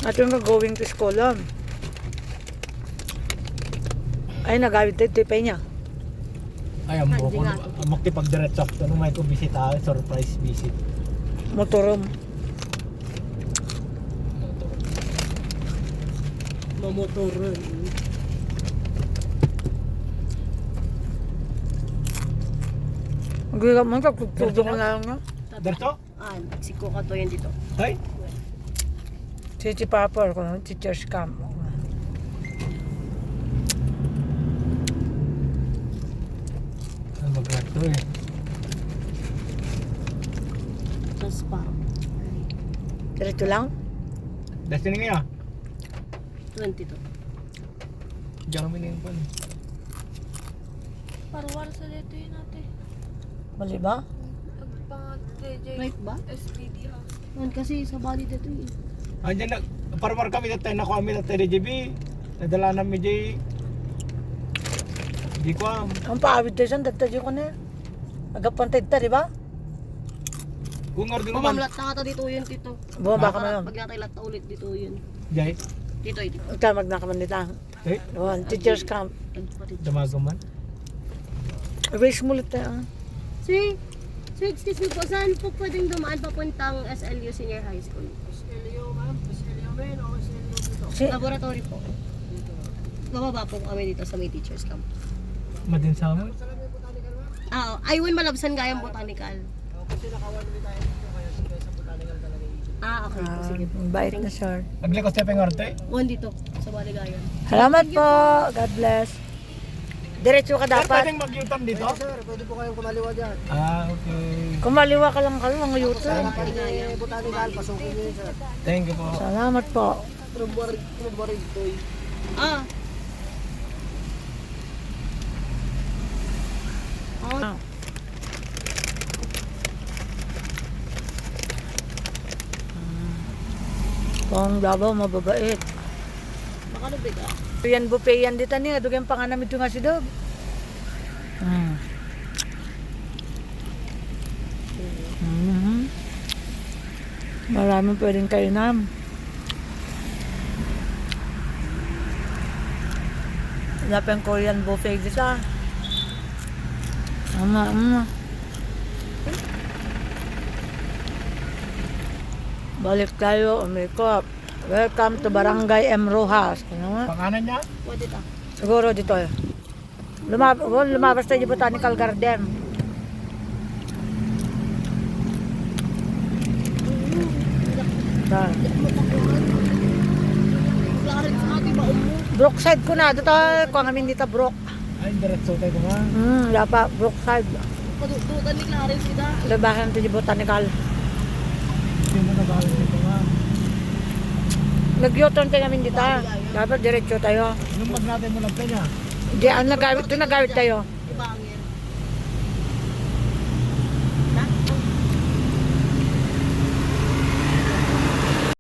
At yung going to school lang. Ay, nagawit tayo, tipay niya. Ay, ang buko. Makipag-diretso ako nung may kubisita, surprise visit. Motorom. Mamotoran. Magigam mo, tutulog mo na lang niya. Diretso? Ah, siko ka to yan dito. Ay, Si Papa, kung teacher's camp. ang mag-reto eh. Tapos pa. Diretso lang? Destiny ngayon. 22. Diyan kami na yung pan. Parwar sa dito yun natin. Mali ba? Nagpang TJ. Right ba? SPD ha. Man, kasi sa bali dito eh. Andiyan na, parmar kami dati, nakuha kami dati RGB. Nadala namin di. Di ko am. Ang paawid tayo saan, dagtagyo ko na. Agapantay ta, di ba? Kung order naman. Pamamlat na ka dito yun, tito. Bumaba ka man. Pag natay lat na ulit dito yun. Jay. Dito, dito. Ikaw magnakaman nita. Eh, Teacher's camp. damagan man. Race mo ulit tayo. Sir, excuse me po, saan po pwedeng dumaan papuntang SLU Senior High School? SLU ma'am, SLU men o SLU dito? Si, Laboratory po. Bababa po kami dito sa may teacher's camp. Madin sa amin. Ah, ayun malabsan gayang botanical. Kasi nakawan din tayo dito kaya sa botanical talaga yun. Ah, okay po, sige po. bait na sir. Naglikos tayo pang orte. One dito, sa Baligayan. Salamat po. God bless. Diretso ka Sir, dapat. pwedeng mag-U-turn dito? Sir, pwede po kayong kumaliwa dyan. Ah, okay. Kumaliwa ka lang kayo, mga yuto. Baligayan. Botanical, pasukin niyo yun, sir. Thank you po. Salamat po. Trumbarig to eh. Ah. Ah. Kung Davao, mababait. Baka lubig ah. Yan buffet yan dito niya. Dugang panganam ito nga si Dog. Maraming pwedeng kainan. Wala pa yung Korean buffet dito. Balik tayo, umikop. Welcome to Barangay M. Rojas. Ano nga? Panganan niya? Pwede ta. Siguro dito eh. Lumabas tayo di Botanical Garden. Clarence sa ating baon mo. Brookside ko na. Dito, kung amin dito, Brook. Ay, diretso tayo ko nga. Wala pa, Brookside. Padututan ni Clarence kita. Labasan to di Botanical. Sino na ba dito nga? Nag-U-turn tayo namin dito. Dapat diretso tayo. Anong mag natin mo lang tayo niya? Di, nagawit tayo. Ibangin.